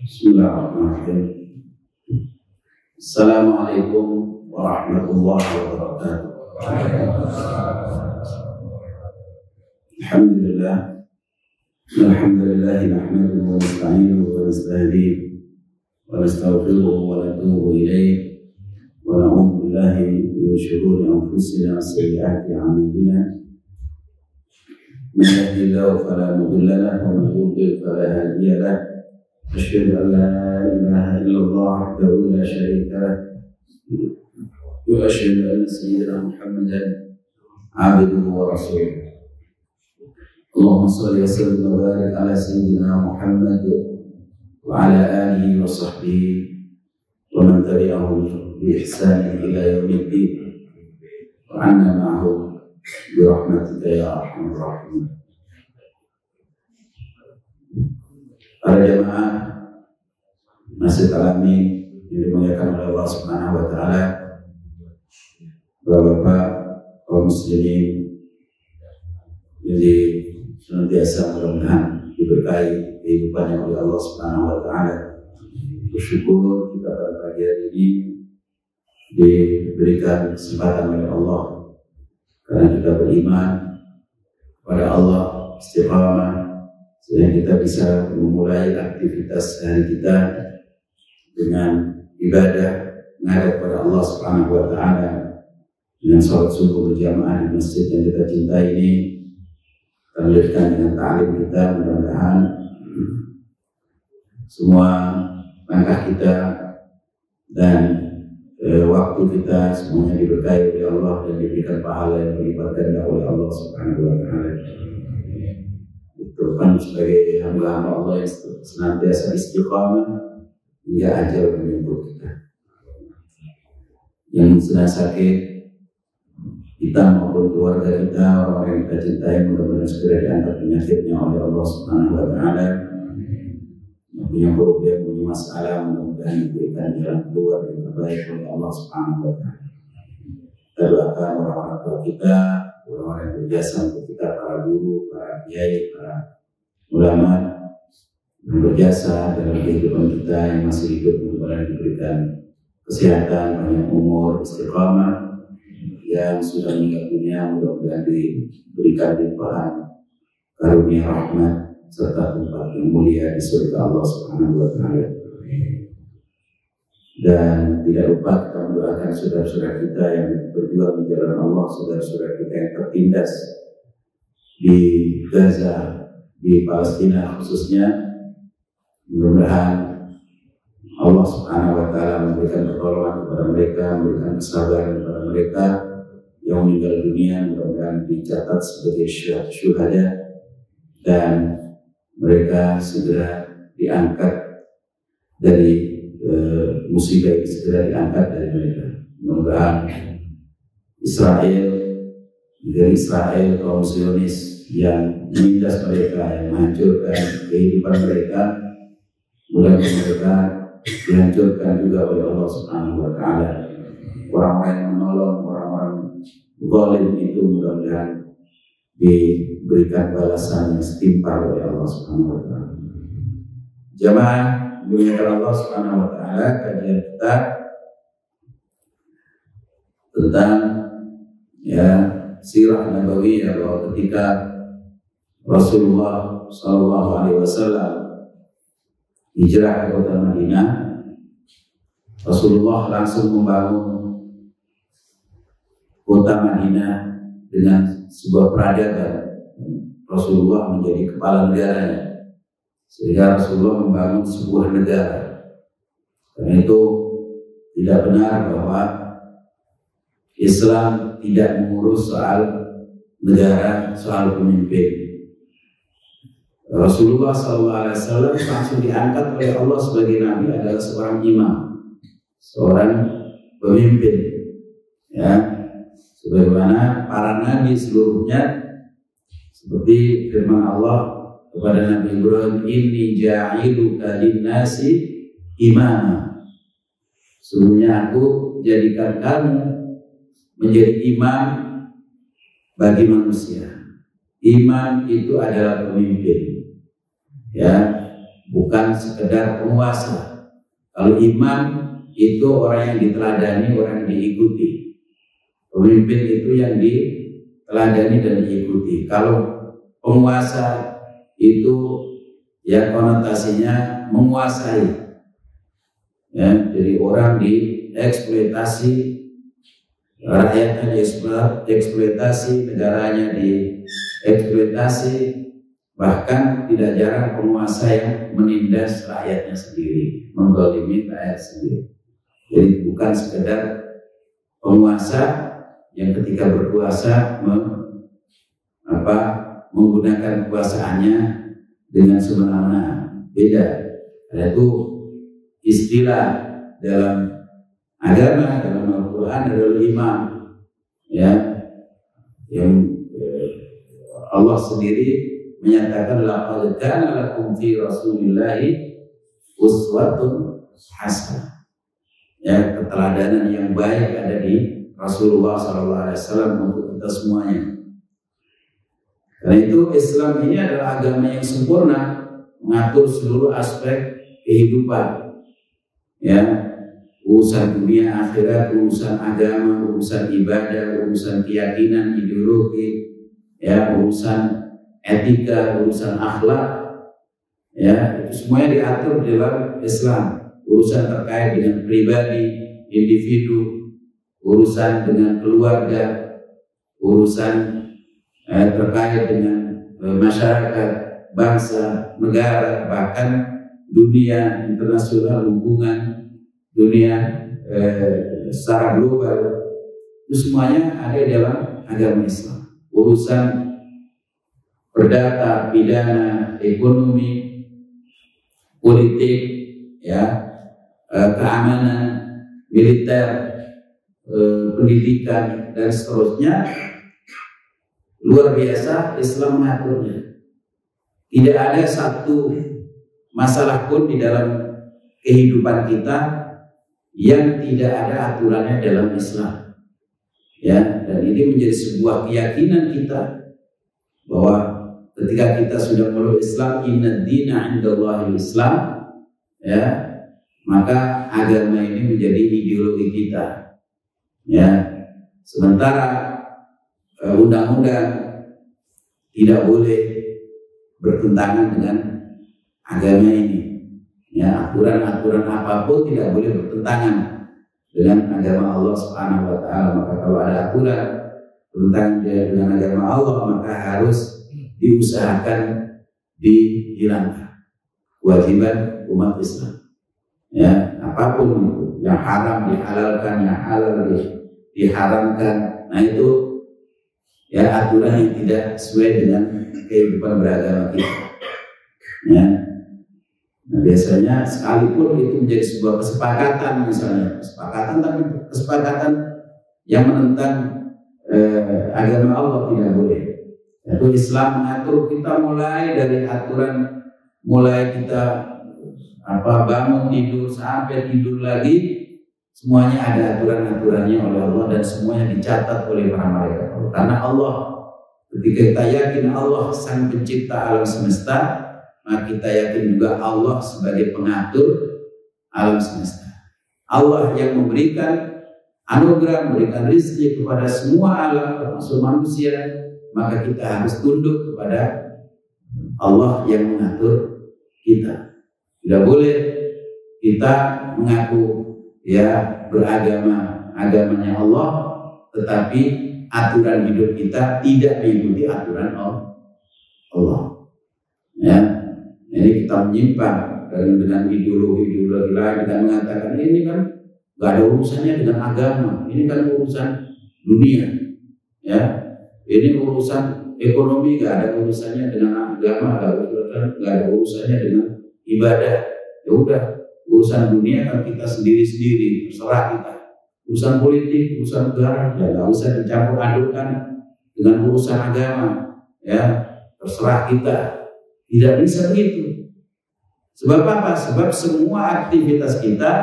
Bismillahirrahmanirrahim. Assalamualaikum warahmatullahi wabarakatuh. Alhamdulillah. Alhamdulillah nahmaduhu wa nasta'inuhu wa nasta'hidihi wa nastaghfiruhu wa natubu ilayhi wa na'udzu billahi min shururi anfusina wa sayyiati a'malina. Man yahdihillahu fala mudilla lahu wa man yudlil fala hadiya lahu. أشهد أن لا إله إلا الله وحده لا شريك له وأشهد أن سيدنا محمدا عبده ورسوله. اللهم صل وسلم وبارك على سيدنا محمد وعلى آله وصحبه ومن تبعهم بإحسان إلى يوم الدين وعنا معهم برحمتك يا أرحم الراحمين. Para jemaah Masjid Al-Amin yang dimuliakan oleh Allah Subhanahu wa taala, Bapak-bapak kaum muslimin yang senantiasa mudah-mudahan diberkahi kehidupannya oleh Allah Subhanahu wa taala. Bersyukur kita pada pagi hari ini diberikan kesempatan oleh Allah karena kita beriman kepada Allah, istiqamah, sehingga kita bisa memulai aktivitas hari kita dengan ibadah menghadap kepada Allah Subhanahu wa taala dengan salat subuh berjamaah di masjid yang kita cintai ini. Kita lanjutkan dengan ta'lim kita, mudah-mudahan semua langkah kita dan waktu kita semuanya diberkahi oleh Allah dan diberikan pahala yang berlipat ganda oleh Allah Subhanahu wa taala. Terutama sebagai hamba-hamba Allah yang senantiasa istiqamah hingga ajal menjemput kita. Yang sedang sakit, kita maupun keluarga kita, orang-orang yang kita cintai, mudah-mudahan segera diangkat penyakitnya oleh Allah Subhanahu wa taala. Yang punya problem, punya masalah, mudah-mudahan diberikan jalan keluar yang terbaik oleh Allah Subhanahu wa taala. Kita doakan orang-orang tua kita, orang-orang yang berjasa untuk kita, para guru, para kiai, para ulama yang berjasa dalam kehidupan kita yang masih hidup, mudah-mudahan diberikan kesehatan, panjang umur, istiqamah. Yang sudah meninggal dunia, mudah-mudahan diberikan limpahan karunia rahmat serta tempat yang mulia di surga Allah Subhanahu wa taala. Dan tidak lupa kita mendoakan saudara-saudara kita yang berjuang di jalan Allah, saudara-saudara kita yang tertindas di Gaza, di Palestina khususnya. Mudah-mudahan Allah Subhanahu wa taala memberikan pertolongan kepada mereka, memberikan kesabaran kepada mereka yang meninggal dunia, mudah-mudahan dicatat sebagai syuhada dan mereka segera diangkat dari musibah ini, segera diangkat dari mereka. Mudah-mudahan dari Israel kaum Zionis yang menindas mereka, yang menghancurkan kehidupan mereka, mudah-mudahan mereka dihancurkan juga oleh Allah Subhanahu wa taala. Orang-orang yang menolong orang-orang zalim itu mudah-mudahan diberikan balasan yang setimpal oleh Allah Subhanahu wa taala. Jamaah dimuliakan Allah Subhanahu wa taala, kajian kita tentang sirah nabawiyah, bahwa ketika Rasulullah sallallahu alaihi wasallam hijrah ke kota Madinah, Rasulullah langsung membangun kota Madinah dengan sebuah peradaban. Rasulullah menjadi kepala negaranya, sehingga Rasulullah membangun sebuah negara. Karena itu tidak benar bahwa Islam tidak mengurus soal negara, soal pemimpin. Rasulullah SAW langsung diangkat oleh Allah sebagai Nabi adalah seorang imam, seorang pemimpin, ya, sebagaimana para nabi seluruhnya, seperti firman Allah kepada Nabi Ibrahim, inni ja'iluka linnasi imama, sesungguhnya aku jadikan kamu menjadi imam bagi manusia. Imam itu adalah pemimpin, ya, bukan sekedar penguasa. Kalau imam itu orang yang diteladani, orang yang diikuti. Pemimpin itu yang diteladani dan diikuti. Kalau penguasa itu ya konotasinya menguasai. Ya, jadi orang dieksploitasi, rakyatnya dieksploitasi, negaranya dieksploitasi, bahkan tidak jarang penguasa yang menindas rakyatnya sendiri, menzalimi rakyat sendiri. Jadi bukan sekedar penguasa yang ketika berkuasa menggunakan kekuasaannya dengan semena-mena, beda. Yaitu istilah dalam agama, dalam Al-Quran adalah imam, ya, yang Allah sendiri menyatakan laqad kana lakum fi Rasulillahi uswatun hasanah. Ya, keteladanan yang baik ada di Rasulullah SAW untuk kita semuanya. Karena itu Islam ini adalah agama yang sempurna, mengatur seluruh aspek kehidupan. Ya, urusan dunia akhirat, urusan agama, urusan ibadah, urusan keyakinan, ideologi, ya, urusan etika, urusan akhlak, ya, itu semuanya diatur dalam Islam. Urusan terkait dengan pribadi, individu, urusan dengan keluarga, urusan terkait dengan masyarakat, bangsa, negara, bahkan dunia internasional, hubungan dunia secara global, itu semuanya ada dalam agama Islam. Urusan perdata, pidana, ekonomi, politik, ya, keamanan, militer, pendidikan, dan seterusnya, luar biasa Islam mengaturnya. Tidak ada satu masalah pun di dalam kehidupan kita yang tidak ada aturannya dalam Islam. Ya, dan ini menjadi sebuah keyakinan kita bahwa ketika kita sudah meluk Islam, inna dina indallahil Islam, ya, maka agama ini menjadi ideologi kita. Ya, sementara undang-undang tidak boleh bertentangan dengan agama ini. Ya, aturan-aturan apapun tidak boleh bertentangan dengan agama Allah Subhanahu wa taala. Maka kalau ada aturan bertentangan dengan agama Allah, maka harus diusahakan dihilangkan. Kewajiban umat Islam. Ya, apapun itu, yang haram dihalalkan, yang halal diharamkan. Nah, itu ya aturan yang tidak sesuai dengan kehidupan beragama kita. Ya. Nah, biasanya sekalipun itu menjadi sebuah kesepakatan, misalnya kesepakatan yang menentang agama Allah tidak boleh. Itu Islam mengatur kita mulai dari aturan, mulai kita bangun tidur sampai tidur lagi, semuanya ada aturan-aturannya oleh Allah dan semuanya dicatat oleh para malaikat Allah. Karena Allah, ketika kita yakin Allah sang pencipta alam semesta, maka kita yakin juga Allah sebagai pengatur alam semesta. Allah yang memberikan anugerah, memberikan rezeki kepada semua alam termasuk manusia, maka kita harus tunduk kepada Allah yang mengatur kita. Tidak boleh kita mengaku ya beragama, agamanya Allah, tetapi aturan hidup kita tidak mengikuti aturan Allah. Ya, ini kita menyimpang dengan ideologi lain, kita mengatakan ini kan nggak ada urusannya dengan agama, ini kan urusan dunia, ya, ini urusan ekonomi, nggak ada urusannya dengan agama, nggak ada urusannya dengan ibadah. Ya udah, urusan dunia kan kita sendiri-sendiri, terserah kita. Urusan politik, urusan negara, ya nggak usah dicampur adukkan dengan urusan agama, ya terserah kita. Tidak bisa begitu. Sebab apa? Sebab semua aktivitas kita,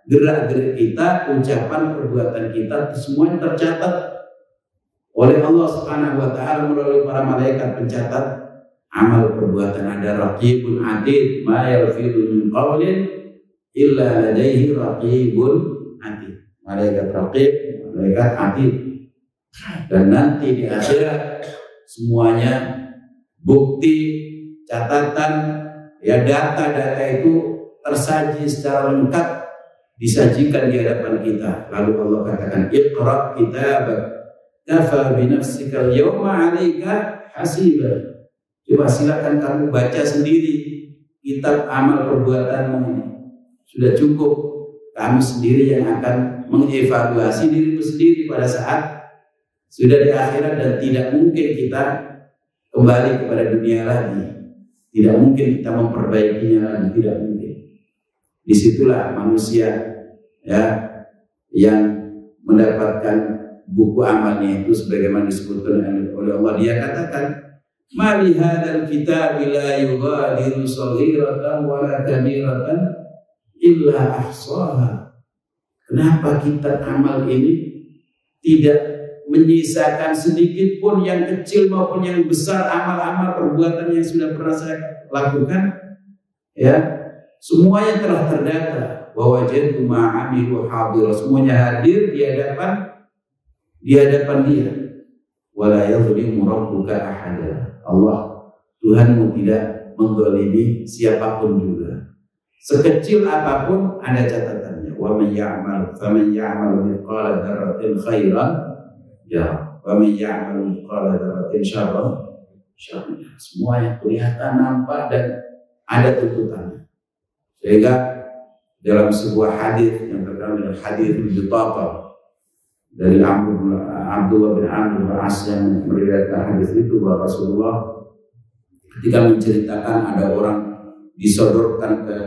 gerak-gerik kita, ucapan, perbuatan kita, semuanya tercatat oleh Allah Subhanahu wa taala melalui para malaikat pencatat amal perbuatan, ada raqibun atid, ma yalfidu min qawlin illa ladaihi raqibun atid. Malaikat raqib, malaikat atid. Dan nanti di akhirat semuanya bukti, catatan, ya data-data itu tersaji secara lengkap, disajikan di hadapan kita. Lalu Allah katakan, Iqra kitabak kafa binafsika al-yawma 'alaika hasiba. Coba silakan kamu baca sendiri kitab amal perbuatanmu ini. Sudah cukup kamu sendiri yang akan mengevaluasi dirimu sendiri pada saat sudah di akhirat, dan tidak mungkin kita kembali kepada dunia lagi. Tidak mungkin kita memperbaikinya lagi, tidak mungkin. Disitulah manusia ya yang mendapatkan buku amalnya itu sebagaimana disebutkan oleh Allah. Dia katakan, ma li hadzal kitabi la yughadiru shaghiratan wa la kabiratan illa ahsaha. Kenapa kitab amal ini tidak menyisakan sedikit pun, yang kecil maupun yang besar, amal-amal perbuatan yang sudah pernah saya lakukan, ya semuanya telah terdata. Wa wajadu ma amilu hadir, semuanya hadir di hadapan dia. Wala yadhlimu rabbuka ahada. Allah Tuhanmu tidak mendzalimi siapapun juga. Sekecil apapun ada catatannya. Wa man ya'mal faman ya'mal mithqala dzarratin khairan ya, wa man ya'mal mithqala dzarratin syarran. Semua yang kelihatan, nampak, dan ada tuntutannya. Sehingga dalam sebuah hadis yang terkenal dengan hadis Bitaqa dari Abdullah bin Amr bin As yang meriwayatkan hadis itu, bahwa Rasulullah ketika menceritakan ada orang disodorkan ke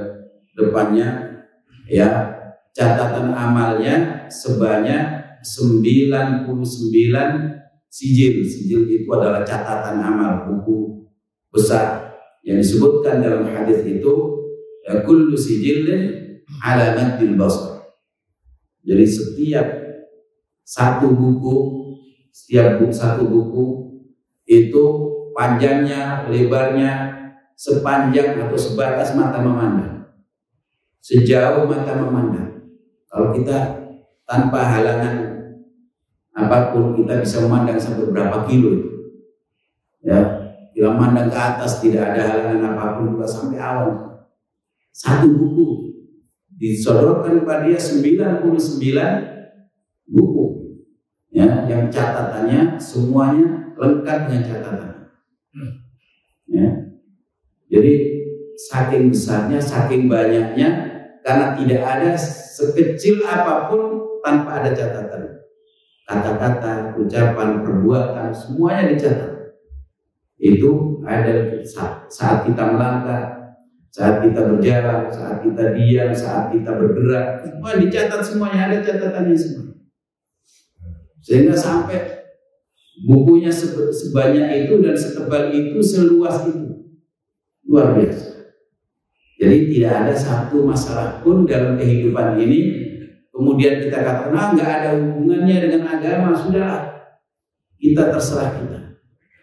depannya ya catatan amalnya sebanyak 99 sijil. Sijil itu adalah catatan amal, buku besar yang disebutkan dalam hadis itu, kullu sijilin ala maddil basar. Jadi setiap satu buku itu panjangnya, lebarnya sepanjang atau sebatas mata memandang, sejauh mata memandang. Kalau kita tanpa halangan apapun, kita bisa memandang sampai berapa kilo itu. Ya, bila memandang ke atas tidak ada halangan apapun juga sampai awan. Satu buku disodorkan kepada dia 99 buku. Ya, yang catatannya semuanya lengkap dengan catatan. Ya. Jadi saking besarnya, saking banyaknya, karena tidak ada sekecil apapun tanpa ada catatan. Kata-kata, ucapan, perbuatan, semuanya dicatat. Itu ada saat kita melangkah, saat kita berjalan, saat kita diam, saat kita bergerak, semua dicatat, semuanya ada catatannya semua. Sehingga sampai bukunya sebanyak itu dan setebal itu, seluas itu, luar biasa. Jadi tidak ada satu masalah pun dalam kehidupan ini kemudian kita katakan nggak ada hubungannya dengan agama, sudahlah, kita terserah kita.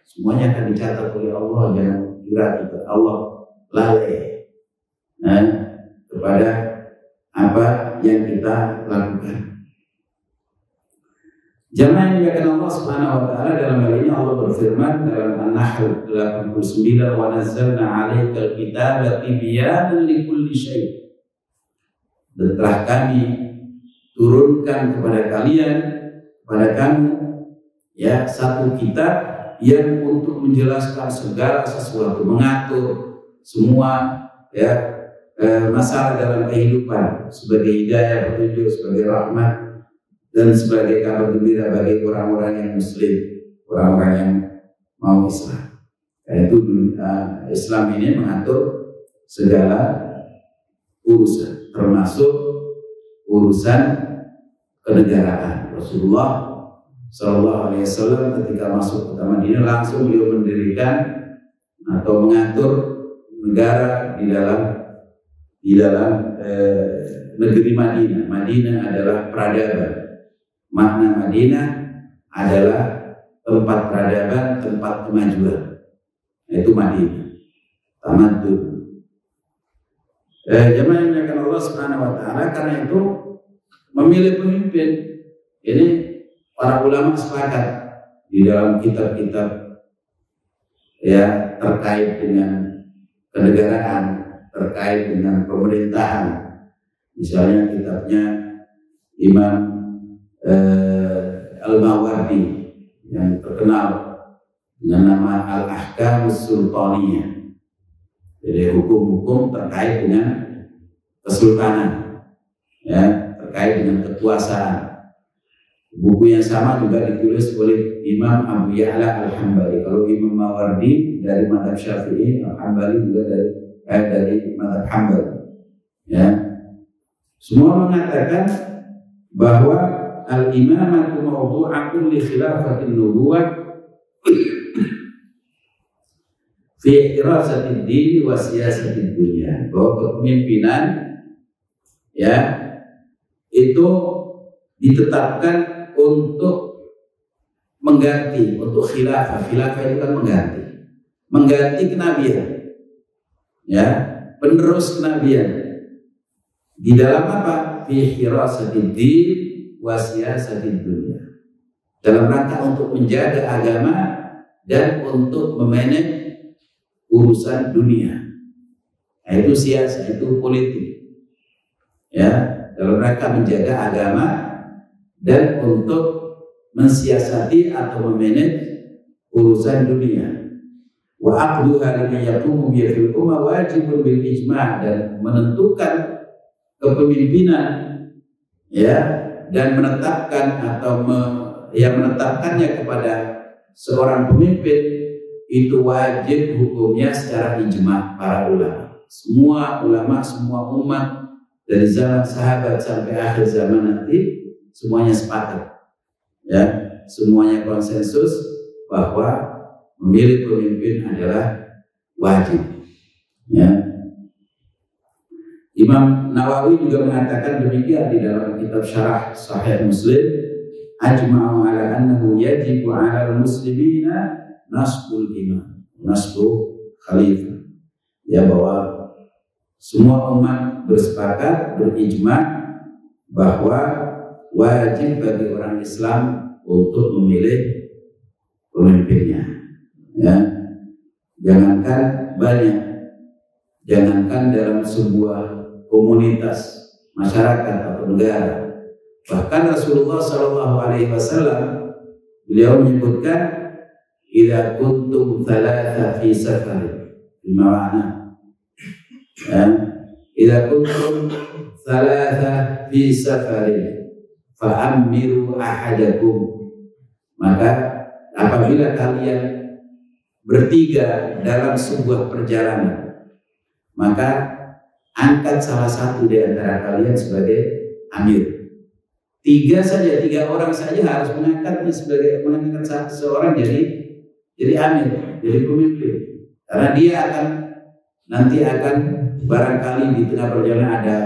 Semuanya akan dicatat oleh Allah. Jangan kira kita Allah lalai kepada apa yang kita lakukan. Jamaah yang dimuliakan Allah Subhanahu wa taala, dalam hal ini Allah berfirman dalam An-Nahl 89, wa nazzalna 'alaikal kitaba tibyanan likulli syai'. Dan telah kami turunkan kepada kalian, kepada kamu, ya, satu kitab yang untuk menjelaskan segala sesuatu, mengatur semua ya masalah dalam kehidupan, sebagai hidayah, petunjuk, sebagai rahmat, dan sebagai kabar gembira bagi orang-orang yang muslim, orang-orang yang mau Islam. Yaitu Islam ini mengatur segala urusan, termasuk urusan kenegaraan. Rasulullah SAW ketika masuk ke Madinah, langsung beliau mendirikan atau mengatur negara di dalam negeri Madinah. Madinah adalah peradaban. Makna Madinah adalah tempat peradaban, tempat kemajuan. yaitu Madinah. Tamadun. Jemaah yang dimuliakan Allah Subhanahu wa taala, karena itu memilih pemimpin ini para ulama sepakat di dalam kitab-kitab ya terkait dengan kenegaraan, terkait dengan pemerintahan. Misalnya kitabnya Imam Al-Mawardi yang terkenal dengan nama Al-Ahkamus Sultaniyah. Jadi hukum-hukum terkait dengan kesultanan, ya, terkait dengan kekuasaan. Buku yang sama juga ditulis oleh Imam Abu Ya'la Al-Hambali. Kalau Imam Mawardi dari mazhab Syafi'i, Al-Hambali juga dari mazhab Hambali. Ya. Semua mengatakan bahwa al-imamatu mawdu'atun li khilafatin nubuwah fi hirasatid din wa siyasatid dunya. Bahwa kepemimpinan ya itu ditetapkan untuk mengganti, untuk khilafah. Khilafah itu kan mengganti kenabian, ya, penerus kenabian. Di dalam apa? Fi hirasatid din wa siyasatid dunya. Dalam rangka untuk menjaga agama dan untuk memanage urusan dunia. Nah, itu siasa, itu politik. Ya, dalam rangka menjaga agama dan untuk mensiasati atau memanage urusan dunia. Wa aqduha liman yaqumu bi fil ummah wajibun bil ijma', dan menentukan kepemimpinan ya dan menetapkan atau menetapkannya kepada seorang pemimpin itu wajib hukumnya secara ijma' para ulama. Semua ulama, semua umat dari zaman sahabat sampai akhir zaman nanti semuanya sepakat, ya, semuanya konsensus bahwa memilih pemimpin adalah wajib. Ya. Imam Nawawi juga mengatakan demikian di dalam kitab Syarah Sahih Muslim, ajma'u ala annahu yajibu 'ala al-muslimina nasbul imam, nasbu khalifah. Ya, bahwa semua umat bersepakat, berijma' bahwa wajib bagi orang Islam untuk memilih pemimpinnya. Ya, jangankan banyak, jangankan dalam sebuah komunitas, masyarakat atau negara. Bahkan Rasulullah SAW beliau menyebutkan idza kuntum thalatha fi safar, bimana ya, idza kuntum thalatha fi safarin fa amiru ahadakum, maka apabila kalian bertiga dalam sebuah perjalanan, maka angkat salah satu di antara kalian sebagai amir. Tiga orang saja harus mengangkatnya mengangkat seorang jadi amir, jadi pemimpin. Karena dia nanti akan barangkali di tengah perjalanan ada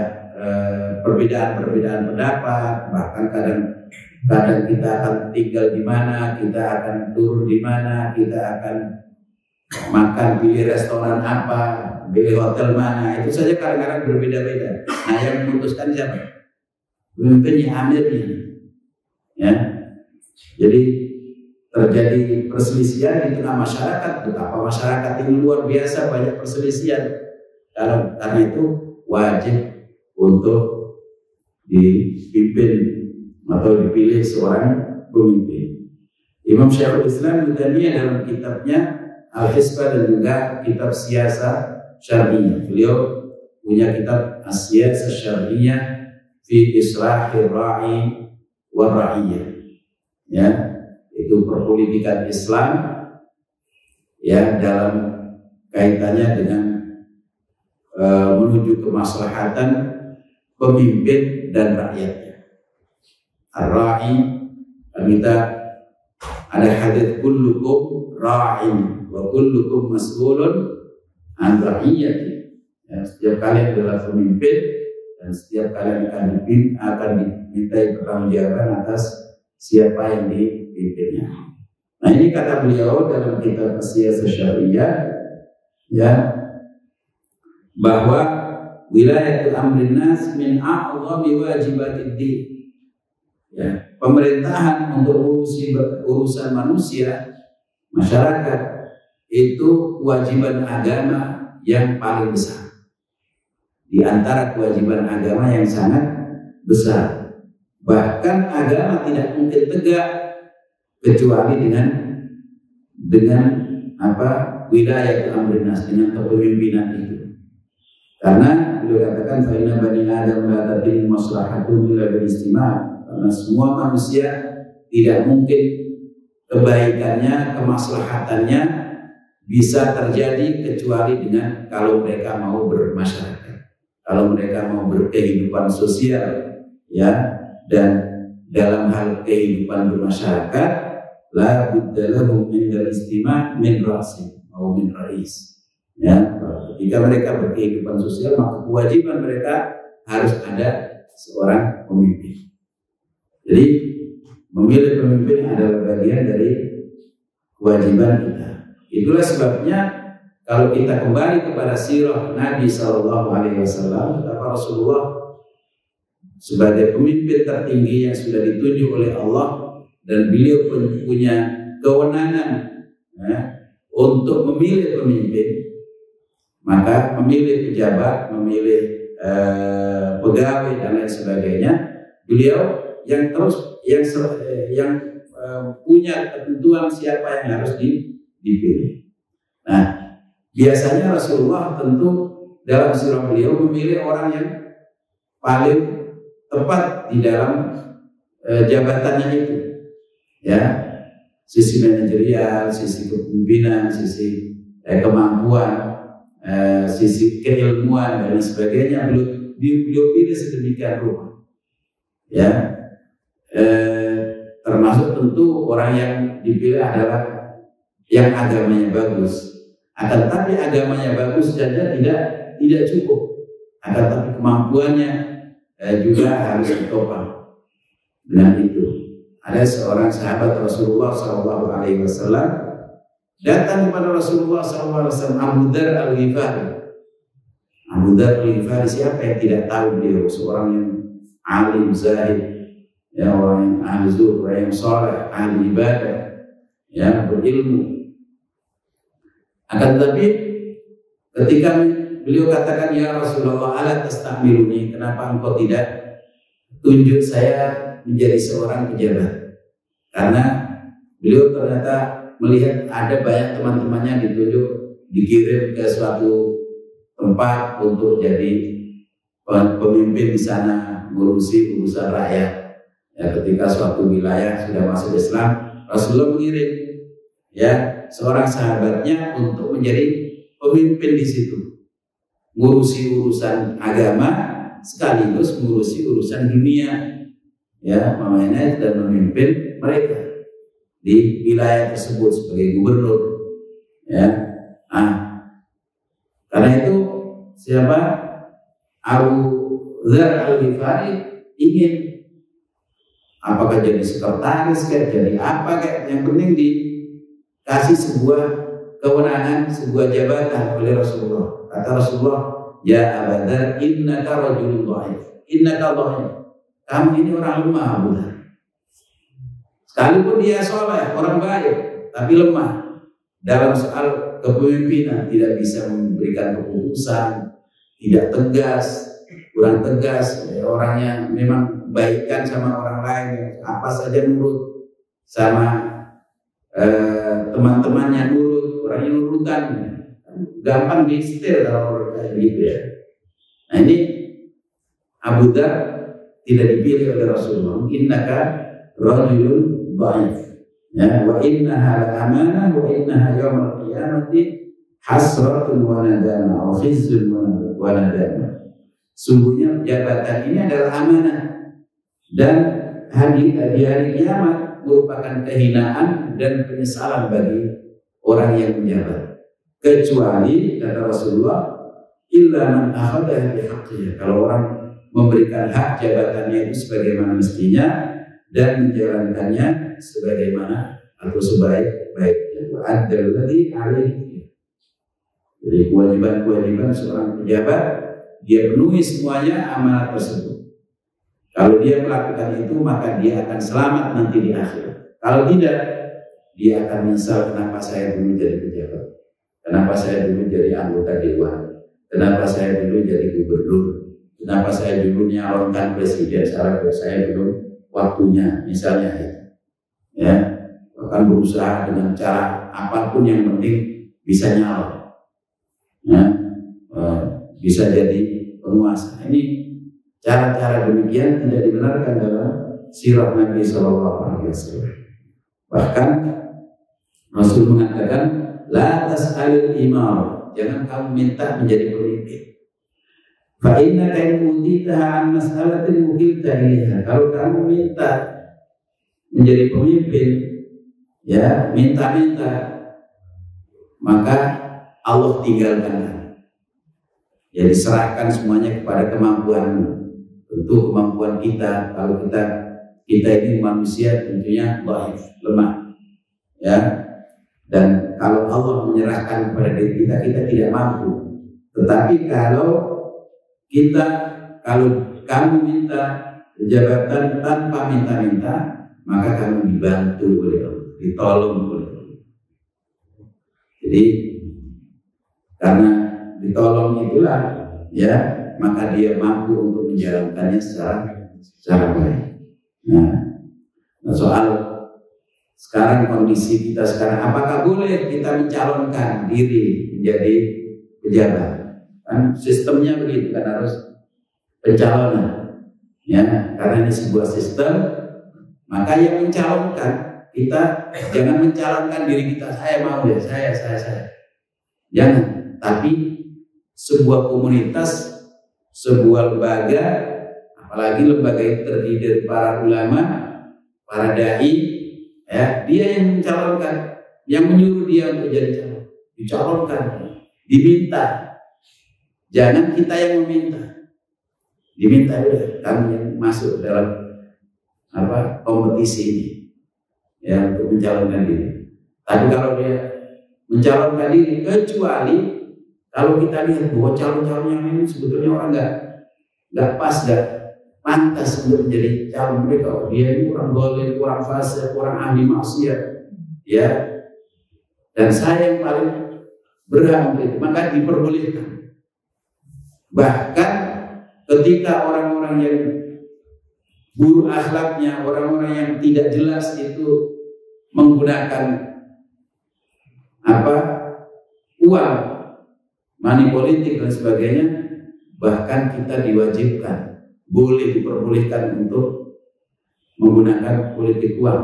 perbedaan pendapat, bahkan kadang kita akan tinggal di mana, kita akan turun di mana, kita akan makan pilih restoran apa, pilih hotel mana, itu saja kadang-kadang berbeda-beda. Nah, yang memutuskan siapa? Pemimpinnya, amirnya. Ya. Jadi terjadi perselisihan di tengah masyarakat, betapa masyarakat ini luar biasa banyak perselisihan. Karena itu wajib untuk dipimpin atau dipilih seorang pemimpin. Imam Syekhul Islam Ibnu Taimiyah dalam kitabnya Al-Hisbah dan juga kitab Siyasah Syar'iyyah, beliau punya kitab As-Siyasah Syar'iyyah fi Islahir Ra'i wa Ra'iyyah, ya, itu perpolitikan Islam ya dalam kaitannya dengan menuju kemaslahatan pemimpin dan rakyatnya. Ar-Ra'i, kita ada hadits kullukum ra'in wa kullukum mas'ulun an ra'iyyati. Ya, setiap kalian adalah pemimpin dan setiap kalian akan dimintai pertanggungjawaban atas siapa yang dipimpinnya. Nah ini kata beliau dalam kitab As-Siyasah Syariah, ya, bahwa wilayatul amrin nas min a'dhami wajibatid din. Ya, pemerintahan untuk urusan manusia, masyarakat, itu kewajiban agama yang paling besar. Di antara kewajiban agama yang sangat besar. Bahkan agama tidak mungkin tegak kecuali dengan wilayatul amrin nas, dengan kepemimpinan itu. Karena beliau katakan fa inna bani adam la tatim maslahatu illa bil istima'. Karena semua manusia tidak mungkin kebaikannya, kemaslahatannya bisa terjadi kecuali dengan kalau mereka mau bermasyarakat, kalau mereka mau berkehidupan sosial, ya. Dan dalam hal kehidupan bermasyarakat, la budda lahum min al-istima' min ra'si atau min rais. Ya, ketika mereka berkehidupan sosial, maka kewajiban mereka harus ada seorang pemimpin. Jadi memilih pemimpin adalah bagian dari kewajiban kita. Itulah sebabnya kalau kita kembali kepada sirah Nabi SAW, betapa Rasulullah sebagai pemimpin tertinggi yang sudah ditunjuk oleh Allah, dan beliau pun punya kewenangan, ya, untuk memilih pemimpin. Maka memilih pejabat, memilih pegawai dan lain sebagainya, beliau yang punya ketentuan siapa yang harus dipilih. Nah, biasanya Rasulullah tentu dalam sirah beliau memilih orang yang paling tepat di dalam jabatannya itu, ya, sisi manajerial, sisi kepemimpinan, sisi kemampuan, sisi keilmuan dan sebagainya. Beliau pilih sedemikian rupa, ya. Termasuk tentu orang yang dipilih adalah yang agamanya bagus. Akan tetapi agamanya bagus saja tidak cukup. Akan tetapi kemampuannya juga harus ditopang dengan itu. Ada seorang sahabat Rasulullah SAW datang kepada Rasulullah SAW, Abu Dzar Al-Ghifari. Abu Dzar Al-Ghifari, siapa yang tidak tahu beliau? Seorang yang alim, zahid, ya, orang yang ahli zuhud, orang yang saleh, ahli ibadah, ya, berilmu. Akan tetapi ketika beliau katakan, ya Rasulullah, ala tastamiluni, kenapa engkau tidak tunjuk saya menjadi seorang pejabat? Karena beliau ternyata melihat ada banyak teman-temannya ditunjuk, dikirim ke suatu tempat untuk jadi pemimpin di sana, ngurusi urusan rakyat. Ya, ketika suatu wilayah sudah masuk Islam, Rasulullah mengirim, ya, seorang sahabatnya untuk menjadi pemimpin di situ, ngurusi urusan agama sekaligus ngurusi urusan dunia, ya, memanage dan memimpin mereka di wilayah tersebut sebagai gubernur, ya. Karena itu siapa? Abu Dzar Al-Ghifari ingin, apakah jadi sekretaris, kayak jadi apa, kayak yang penting dikasih sebuah kewenangan, sebuah jabatan oleh Rasulullah. Kata Rasulullah, ya Abu Dzar, innaka rajulun dhaif, innaka dhaif, kamu ini orang lemah, Abu Dzar. Sekalipun dia soleh, orang baik, tapi lemah dalam soal kepemimpinan, tidak bisa memberikan keputusan, tidak tegas, kurang tegas, ya, orangnya memang baikkan sama orang lain, apa saja nurut, sama teman-temannya nurut, orangnya nurutan, gampang disetir kalau kayak gitu, ya. Nah ini Abu Dzar tidak dipilih oleh Rasulullah. Innaka rajulun dhaif, ya, wa innaha amanah wa innaha yaumul qiyamati hasratun wa nadama wa khizyun wa nadama. Sungguhnya jabatan ini adalah amanah, dan di hari kiamat merupakan kehinaan dan penyesalan bagi orang yang menjabat. Kecuali, kata Rasulullah, illa man akhadha bihaqqihi, kalau orang memberikan hak jabatannya itu sebagaimana mestinya dan menjalankannya sebagaimana atau sebaik-baiknya. Ada lagi alaihi. Jadi kewajiban seorang pejabat dia penuhi semuanya amanat tersebut. Kalau dia melakukan itu maka dia akan selamat nanti di akhirat. Kalau tidak, dia akan menyesal kenapa saya dulu jadi pejabat, kenapa saya dulu jadi anggota dewan, kenapa saya dulu jadi gubernur, kenapa saya dulu nyalonkan presiden, saya dulu waktunya misalnya ya akan berusaha dengan cara apapun yang penting bisa nyalon ya, bisa jadi penguasa. Ini cara-cara demikian tidak dibenarkan dalam sirah Nabi SAW. Bahkan Rasul mengatakan la tas'alil imam, jangan kamu minta menjadi pemimpin. Fa inna ka muditaha an mas'alatin mukilta ilaiha. Kalau kamu minta menjadi pemimpin, ya minta-minta, mata Allah tinggalkan. Ya diserahkan semuanya kepada kemampuanmu. Tentu kemampuan kita, kalau kita ini manusia tentunya lemah, ya. Dan kalau Allah menyerahkan kepada diri kita, kita tidak mampu. Tetapi kalau kamu minta jabatan tanpa minta-minta, maka kamu dibantu oleh Allah, ditolong oleh Allah. Jadi karena ditolong itulah, ya, maka dia mampu untuk menjalankannya secara baik. Nah, soal sekarang kondisi kita sekarang, apakah boleh kita mencalonkan diri menjadi pejabat? Kan sistemnya begitu, kan harus pencalonan, ya, karena ini sebuah sistem. Maka yang mencalonkan, kita jangan mencalonkan diri kita, saya mau deh, saya. Jangan, tapi sebuah komunitas, sebuah lembaga, apalagi lembaga yang terdiri dari para ulama, para dai, ya, dia yang mencalonkan, yang menyuruh dia untuk jadi calon, dicalonkan, diminta. Jangan kita yang meminta, diminta udah kamu yang masuk dalam kompetisi ini, ya, untuk mencalonkan diri. Tapi kalau dia mencalonkan diri, kecuali kalau kita lihat bahwa calon-calon yang ini sebetulnya orang nggak pas, nggak pantas untuk menjadi calon mereka. Dia ini orang boleh, orang fasik, orang ahli maksiat, ya. Dan saya yang paling berhak untuk itu, maka diperbolehkan. Bahkan ketika orang-orang yang buruk akhlaknya, orang-orang yang tidak jelas itu menggunakan uang, money politik dan sebagainya, bahkan kita diwajibkan, diperbolehkan untuk menggunakan politik uang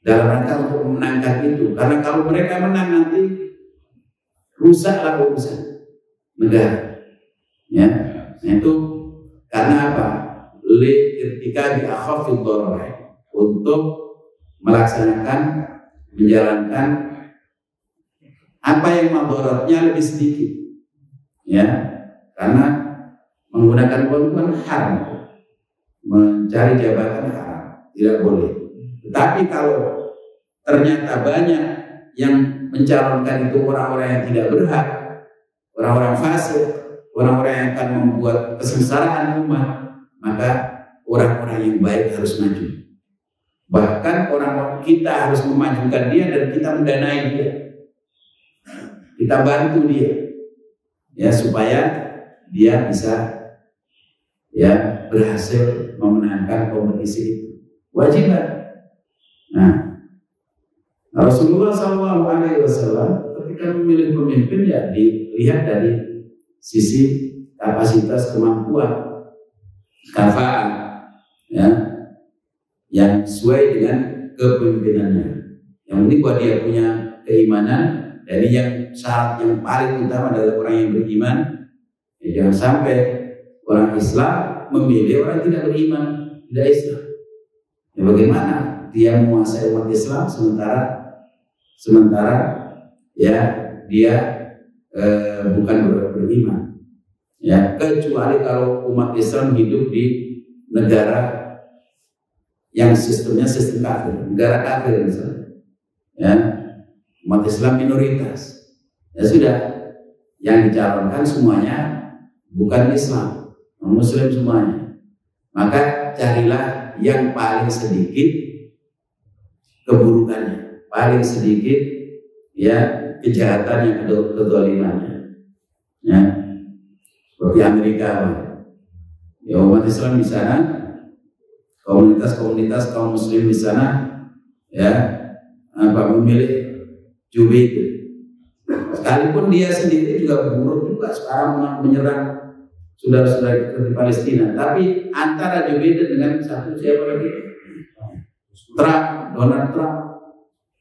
dalam rangka untuk memenangkan itu. Karena kalau mereka menang nanti rusaklah urusan negara, ya. Nah, itu karena apa? Ketika diakhafid dharar, untuk menjalankan apa yang madaratnya lebih sedikit, ya, karena menggunakan uang haram, mencari jabatan haram, tidak boleh. Tetapi kalau ternyata banyak yang mencalonkan itu orang-orang yang tidak berhak, orang-orang fasik, orang-orang yang akan membuat kesengsaraan umat, maka orang-orang yang baik harus maju. Bahkan orang kita harus memajukan dia dan kita mendanai dia, kita bantu dia, ya, supaya dia bisa, ya, berhasil memenangkan kompetisi itu. Wajiban. Nah, Rasulullah SAW ketika memilih pemimpin, ya, dilihat dari sisi kapasitas, kemampuan, kafa'ah, ya, yang sesuai dengan kepemimpinannya. Yang penting bahwa dia punya keimanan. Jadi yang syarat yang paling utama adalah orang yang beriman. Ya, jangan sampai orang Islam memilih orang tidak beriman, tidak Islam. Ya, bagaimana dia menguasai umat Islam sementara ya dia bukan beriman. Ya, kecuali kalau umat Islam hidup di negara yang sistemnya sistem kafir, negara kafir misalnya, ya, umat Islam minoritas. Ya sudah, yang dicalonkan semuanya bukan Islam, non-Muslim semuanya. Maka carilah yang paling sedikit keburukannya, paling sedikit ya kejahatannya, kezalimannya. Ya, seperti Amerika, ya umat Islam di sana, komunitas kaum Muslim di sana, ya memilih Jubair. Sekalipun dia sendiri juga buruk juga sekarang menyerang saudara-saudara kita di Palestina, tapi antara Jubair dengan satu siapa lagi? Donald Trump,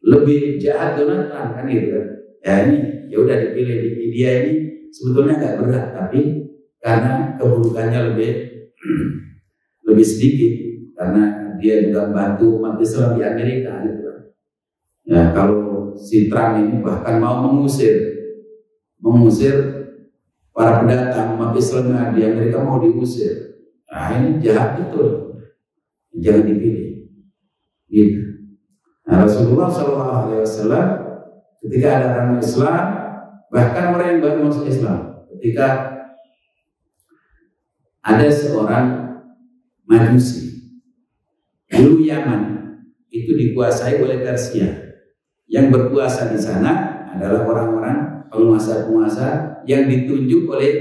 lebih jahat Donald Trump kan gitu kan? Ya ini, ya udah dipilih dia ini sebetulnya nggak berat, tapi karena keburukannya lebih sedikit, karena dia juga bantu umat Islam di Amerika gitu kan. Ya kalau si Trump ini bahkan mau mengusir para pendatang umat Islam di Amerika, mau diusir. Nah ini jahat betul, jangan dipilih. Gitu. Nah, Rasulullah SAW ketika ada orang Islam, bahkan orang yang baru masuk Islam, ketika ada seorang Majusi, dulu Yaman itu dikuasai oleh Persia. Yang berkuasa di sana adalah orang-orang penguasa-penguasa yang ditunjuk oleh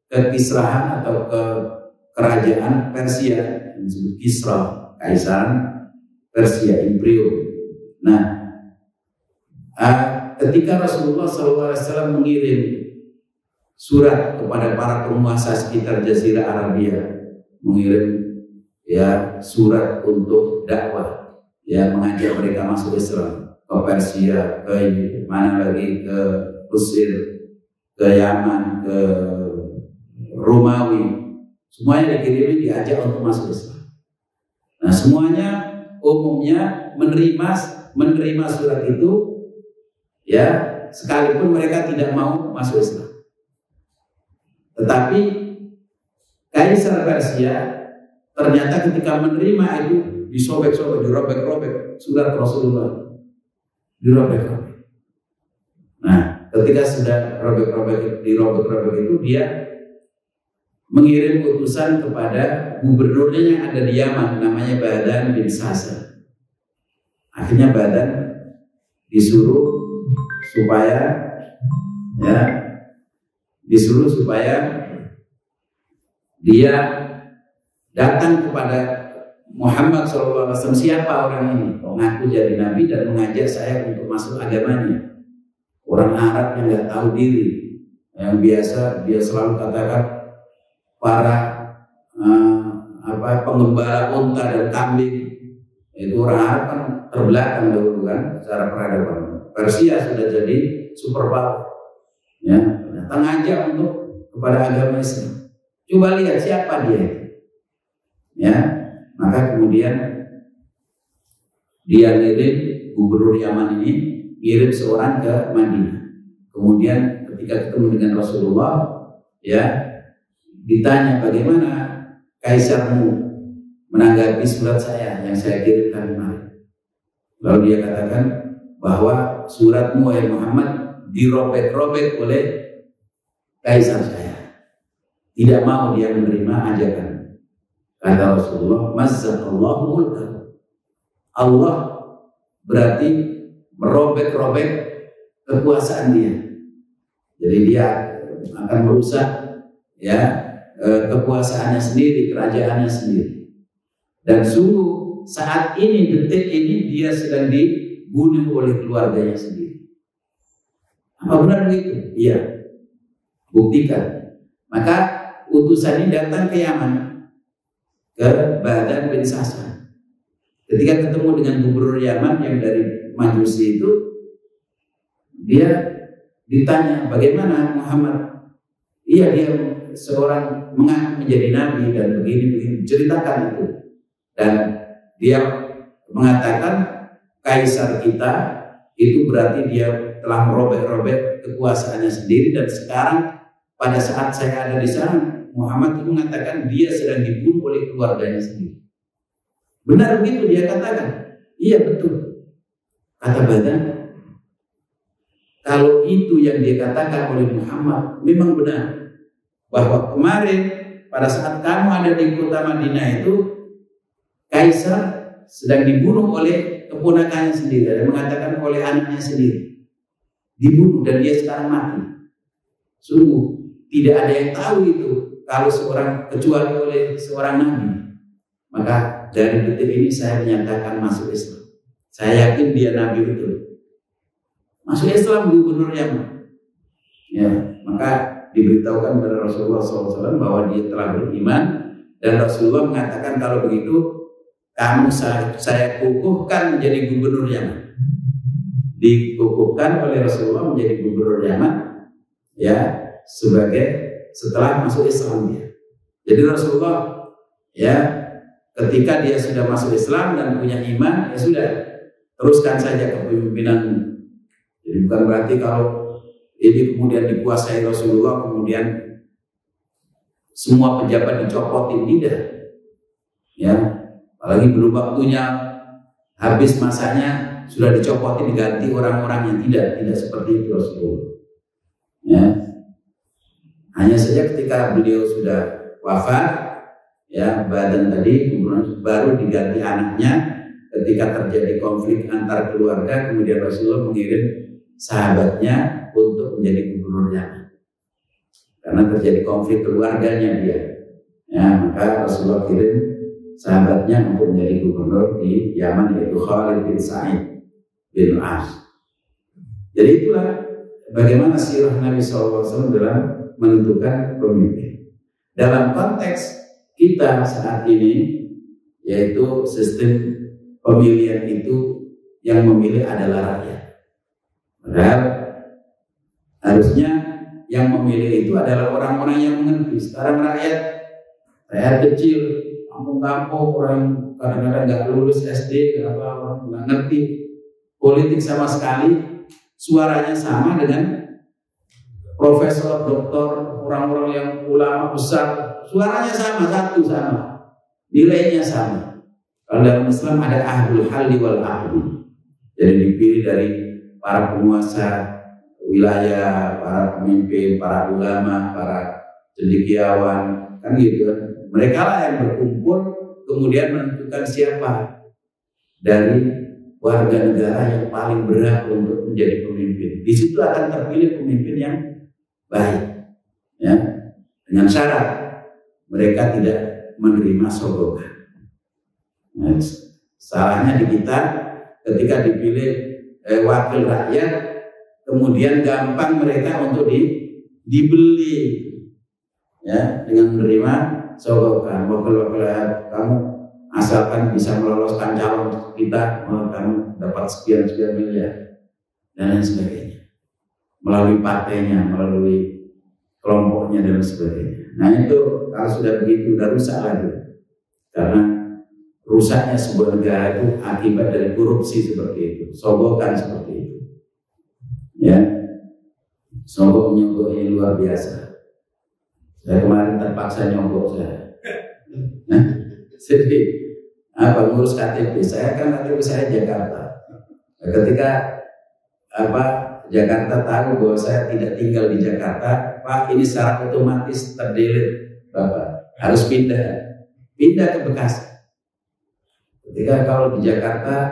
kekisrahan atau kerajaan Persia, yang disebut Kisra, kaisaran Persia, Imperium. Nah, ketika Rasulullah SAW mengirim surat kepada para penguasa sekitar Jazirah Arabia, mengirim ya surat untuk dakwah, ya mengajak mereka masuk Islam, ke Persia, ke mana lagi, ke Mesir, ke Yaman, ke Romawi, semuanya dikirimi, diajak untuk masuk Islam. Nah semuanya umumnya menerima surat itu, ya sekalipun mereka tidak mau masuk Islam. Tetapi Kaisar Persia ternyata ketika menerima itu disobek-sobek, dirobek-robek surat Rasulullah, dirobek-robek. Nah, ketika sudah dirobek-robek itu, dia mengirim utusan kepada gubernurnya yang ada di Yaman, namanya Badan bin Sasa. Akhirnya Badan disuruh supaya dia datang kepada Muhammad SAW. Siapa orang ini? Mengaku jadi nabi dan mengajak saya untuk masuk agamanya. Orang Arab yang nggak tahu diri, yang biasa dia selalu katakan para pengembala unta dan kambing, itu orang Arab kan terbelakang dahulu kan secara peradaban. Persia sudah jadi superpower, ya datang aja untuk kepada agama Islam. Coba lihat siapa dia, ya. Maka kemudian dia ngirim, gubernur Yaman ini ngirim seorang ke Madinah. Kemudian ketika ketemu dengan Rasulullah, ya ditanya bagaimana kaisarmu menanggapi surat saya yang saya kirimkan kemarin. Lalu dia katakan bahwa suratmu wahai Muhammad dirobek-robek oleh kaisar saya. Tidak mau dia menerima ajakan. Kata Rasulullah, mazzaqallahu mulkahu. Allah berarti merobek-robek kekuasaan dia. Jadi dia akan merusak ya kekuasaannya sendiri, kerajaannya sendiri. Dan sungguh saat ini, detik ini dia sedang dibunuh oleh keluarganya sendiri. Apa benar begitu? Iya. Buktikan. Maka utusan ini datang ke Yaman, ke Badan bin Sasa. Ketika ketemu dengan gubernur Yaman yang dari Majusi itu, dia ditanya bagaimana Muhammad. Iya, dia seorang mengaku menjadi nabi dan begini ceritakan itu. Dan dia mengatakan kaisar kita itu berarti dia telah merobek-robek kekuasaannya sendiri, dan sekarang pada saat saya ada di sana, Muhammad itu mengatakan dia sedang dibunuh oleh keluarganya sendiri. Benar begitu dia katakan? Iya betul. Kata Badan, kalau itu yang dikatakan oleh Muhammad memang benar, bahwa kemarin pada saat kamu ada di kota Madinah itu, Kaisar sedang dibunuh oleh keponakannya sendiri, dan mengatakan oleh anaknya sendiri, dibunuh dan dia sekarang mati. Sungguh tidak ada yang tahu itu kalau seorang, kecuali oleh seorang nabi. Maka dari detik ini saya menyatakan masuk Islam. Saya yakin dia nabi itu masuk Islam, gubernur Yaman. Ya, maka diberitahukan kepada Rasulullah SAW bahwa dia telah beriman, dan Rasulullah mengatakan kalau begitu kamu saya kukuhkan menjadi gubernur Yaman. Dikukuhkan oleh Rasulullah menjadi gubernur Yaman, ya, sebagai setelah masuk Islam dia. Jadi Rasulullah, ya, ketika dia sudah masuk Islam dan punya iman, ya sudah, teruskan saja kepemimpinan. Jadi bukan berarti kalau ini kemudian dikuasai Rasulullah kemudian semua pejabat dicopotin, tidak. Ya, apalagi belum waktunya, habis masanya sudah dicopotin, diganti orang-orang yang tidak seperti itu Rasulullah. Ya. Hanya saja ketika beliau sudah wafat, ya, Badan tadi baru diganti anaknya. Ketika terjadi konflik antar keluarga, kemudian Rasulullah mengirim sahabatnya untuk menjadi gubernur Yaman. Karena terjadi konflik keluarganya dia, ya, maka Rasulullah kirim sahabatnya untuk menjadi gubernur di Yaman, yaitu Khalid bin Sa'id bin As. Jadi itulah bagaimana sirah Nabi SAW dalam menentukan pemimpin. Dalam konteks kita saat ini, yaitu sistem pemilihan itu yang memilih adalah rakyat. Padahal harusnya yang memilih itu adalah orang-orang yang mengerti. Sekarang rakyat kecil, kampung-kampung, orang kadang-kadang nggak lulus SD, orang nggak ngerti politik sama sekali, suaranya sama dengan profesor, doktor, orang-orang yang ulama besar, suaranya sama, satu sama, nilainya sama. Kalau dalam Islam ada ahlul halli wal aqdi, jadi dipilih dari para penguasa wilayah, para pemimpin, para ulama, para cendekiawan, kan gitu. Mereka lah yang berkumpul kemudian menentukan siapa dari warga negara yang paling berhak untuk menjadi pemimpin. Di situ akan terpilih pemimpin yang baik, ya, dengan syarat mereka tidak menerima sogokan. Nah, salahnya di kita ketika dipilih wakil rakyat, kemudian gampang mereka untuk dibeli, ya, dengan menerima sogokan. Wakil kamu asalkan bisa meloloskan calon kita, kamu dapat sekian miliar dan lain sebagainya, melalui partainya, melalui kelompoknya dan sebagainya. Nah itu kalau sudah begitu udah rusak lagi, karena rusaknya sebuah negara itu akibat dari korupsi seperti itu, sogokan seperti itu, ya. Sogok menyogok ini luar biasa. Saya kemarin terpaksa nyogok saya. Nah, jadi ngurus KTP saya, kan KTP saya Jakarta. Nah, ketika Jakarta tahu bahwa saya tidak tinggal di Jakarta, Pak, ini secara otomatis terdelete, Bapak harus pindah ke Bekasi. Ketika kalau di Jakarta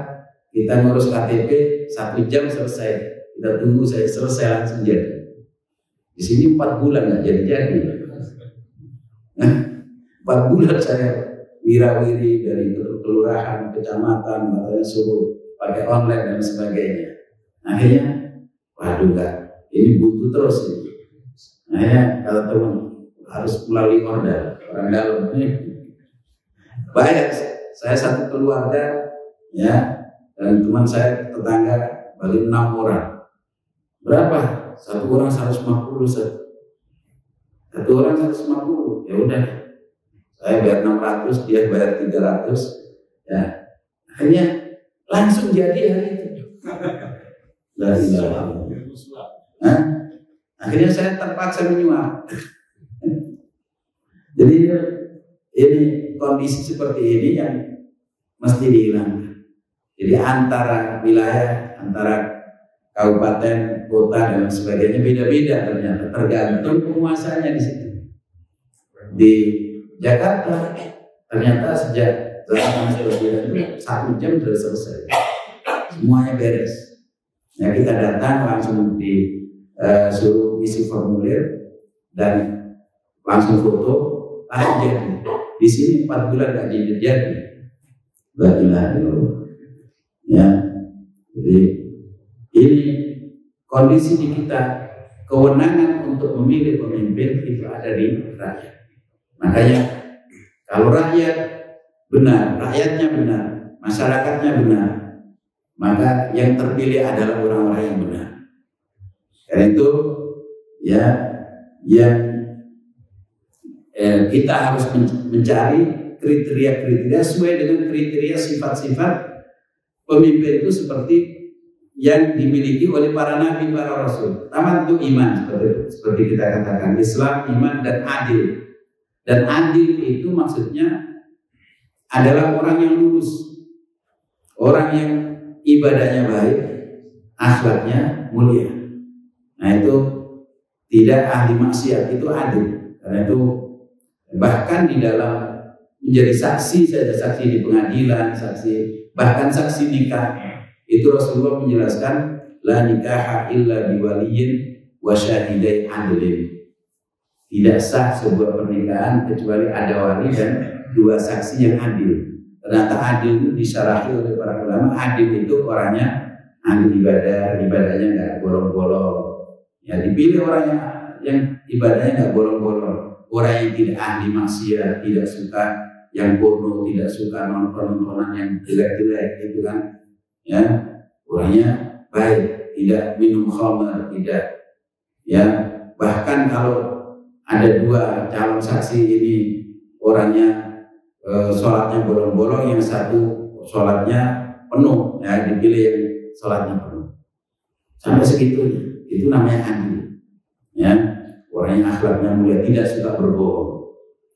kita ngurus KTP 1 jam selesai, kita tunggu saya selesai langsung jadi. Di sini 4 bulan nggak jadi. Nah, 4 bulan saya wirawiri dari kelurahan, kecamatan, katanya suruh pakai online dan sebagainya. Akhirnya, waduh enggak, ini butuh terus ini. Akhirnya kalau teman harus melalui order orang dalam. Banyak, saya satu keluarga, ya, dan teman saya tetangga bagi 6 orang. Berapa? Satu orang 150, satu orang 150. Ya udah, saya bayar 600, dia bayar 300. Ya, akhirnya langsung jadi hari itu. Akhirnya saya terpaksa menyuap. Jadi ini kondisi seperti ini yang mesti dihilangkan. Jadi antara wilayah, antara kabupaten, kota dan sebagainya beda-beda ternyata, tergantung penguasanya di situ. Di Jakarta ternyata sejak zaman itu 1 jam sudah selesai, semuanya beres. Ya, kita datang langsung suruh isi formulir dan langsung foto, langsung jadi. Di sini 4 bulan nggak jadi. Bagilah ya. Jadi ini kondisi di kita, kewenangan untuk memilih pemimpin itu ada di rakyat. Makanya kalau rakyat benar, rakyatnya benar, masyarakatnya benar, maka yang terpilih adalah orang-orang yang benar. Karena itu ya, yang kita harus mencari kriteria-kriteria sesuai dengan kriteria sifat-sifat pemimpin itu seperti yang dimiliki oleh para nabi, para rasul. Pertama itu iman, seperti kita katakan, Islam, iman, dan adil. Dan adil itu maksudnya adalah orang yang lurus, orang yang ibadahnya baik, akhlaknya mulia. Nah itu tidak ahli maksiat, itu adil. Karena itu bahkan di dalam menjadi saksi saja, saksi di pengadilan, bahkan saksi nikah, itu Rasulullah menjelaskan la nikaha illa biwaliyin wa syahidai adlin. Tidak sah sebuah pernikahan kecuali ada wali dan 2 saksi yang adil. Ternyata adil itu disyarahi oleh para ulama. Adil itu orangnya ahli ibadah, ibadahnya nggak bolong-bolong. Ya, dipilih orang yang ibadahnya nggak bolong-bolong. Orang yang tidak ahli maksiat, tidak suka yang porno, tidak suka nonton-nontonan yang jelek-jelek, itu kan. Ya, orangnya baik, tidak minum khamar, tidak. Ya, bahkan kalau ada 2 calon saksi ini orangnya sholatnya bolong-bolong, yang satu sholatnya penuh, ya dipilih yang sholatnya penuh. Sampai segitunya, itu namanya adil. Ya, orang yang akhlaknya mulia, tidak suka berbohong.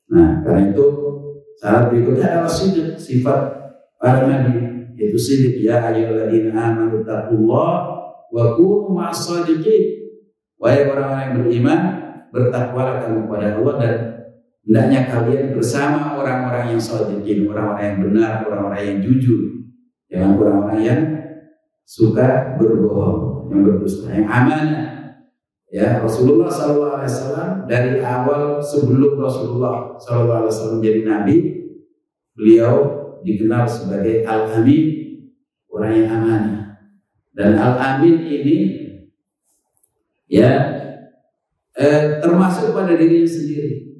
Nah, karena itu syarat berikutnya adalah sidq, sifat para nabi, yaitu sidq. Ya ayyuhalladzina amanu taqullaha wa kunu ma'as shadiqin. Wahai orang-orang yang beriman, bertakwalah kamu kepada Allah dan hendaknya kalian bersama orang-orang yang shadiqin, orang-orang yang benar, orang-orang yang jujur, jangan orang-orang yang suka berbohong, yang berdusta, yang amanah. Ya, Rasulullah SAW dari awal sebelum Rasulullah SAW menjadi nabi, beliau dikenal sebagai Al-Amin, orang yang amanah. Dan Al-Amin ini ya termasuk pada dirinya sendiri.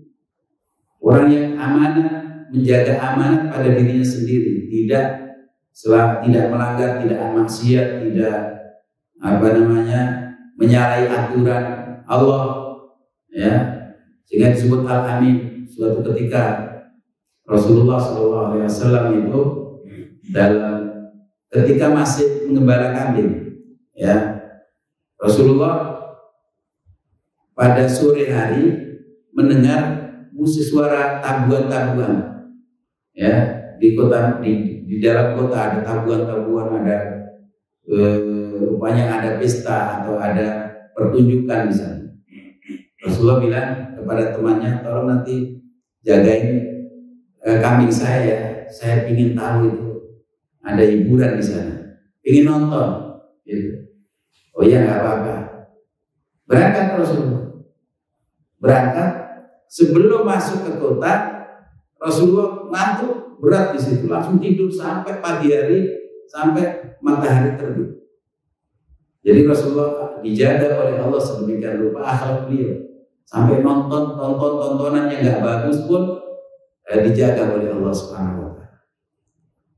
Orang yang amanah, menjaga amanah pada dirinya sendiri, tidak melanggar, tidak maksiat, tidak menyalahi aturan Allah, ya, sehingga disebut Al-Amin. Suatu ketika Rasulullah SAW itu ketika masih mengembala kambing, ya, Rasulullah pada sore hari mendengar musik suara tabuhan-tabuhan, ya, di dalam kota ada tabuhan-tabuhan, ada rupanya ada pesta atau ada pertunjukan di sana. Rasulullah bilang kepada temannya, tolong nanti jagain kambing saya ingin tahu itu ada hiburan di sana, ingin nonton, gitu. Oh iya, nggak apa-apa. Berangkat Rasulullah. Berangkat, sebelum masuk ke kota, Rasulullah ngantuk berat di situ, langsung tidur sampai pagi hari, sampai matahari terbit. Jadi Rasulullah dijaga oleh Allah sedemikian rupa akhlak beliau, sampai nonton tontonan yang nggak bagus pun dijaga oleh Allah Subhanahu Wa Taala.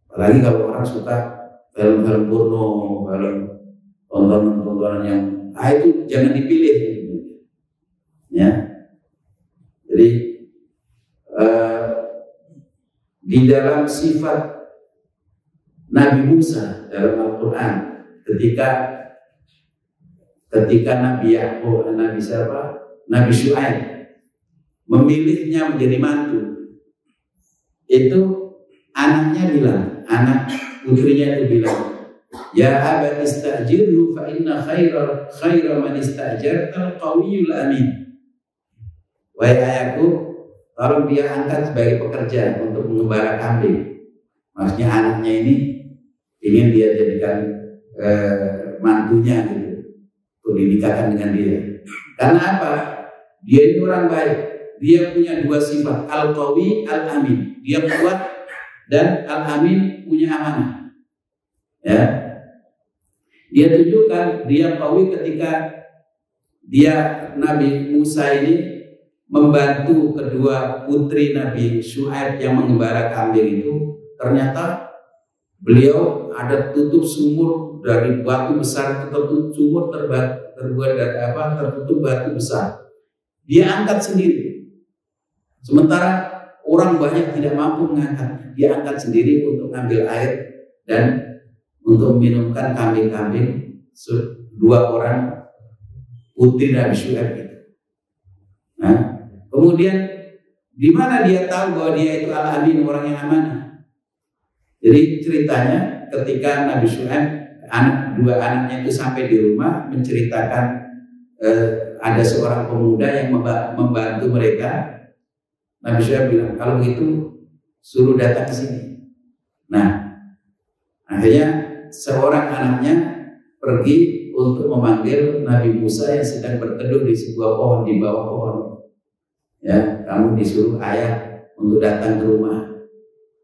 Apalagi kalau orang suka film-film porno, film tontonan yang itu jangan dipilih, ya. Jadi di dalam sifat Nabi Musa dalam Al-Quran, ketika Nabi Yakub, Nabi Syuaib memilihnya menjadi mantu, itu anaknya bilang, anak putrinya itu bilang, ya abati istajirhu fa inna khaira man istajartal qawiyul amin. Wahai ayahku, tolong dia angkat sebagai pekerja untuk mengembara kambing. Maksudnya anaknya ini ingin dia jadikan mantunya gitu, untuk dinikahkan dengan dia. Karena apa? Dia ini orang baik. Dia punya dua sifat, al-qawi, al-amin. Dia kuat dan al-amin, punya amanah. Ya, dia tunjukkan dia qawi ketika dia Nabi Musa ini membantu kedua putri Nabi Syuaib yang mengembara kambing itu. Ternyata beliau ada tutup sumur dari batu besar, tertutup sumur terbuat dari tertutup batu besar. Dia angkat sendiri. Sementara orang banyak tidak mampu mengangkat, dia angkat sendiri untuk ngambil air dan untuk minumkan kambing-kambing dua orang putri Nabi Syuaib itu. Nah, kemudian di mana dia tahu bahwa dia itu al-amin, orang yang amanah? Jadi ceritanya ketika Nabi Syuaib dua anaknya itu sampai di rumah menceritakan ada seorang pemuda yang membantu mereka. Nabi Syuaib bilang, kalau begitu suruh datang ke sini. Nah, akhirnya seorang anaknya pergi untuk memanggil Nabi Musa yang sedang berteduh di sebuah pohon, di bawah pohon. Ya, kamu disuruh ayah untuk datang ke rumah.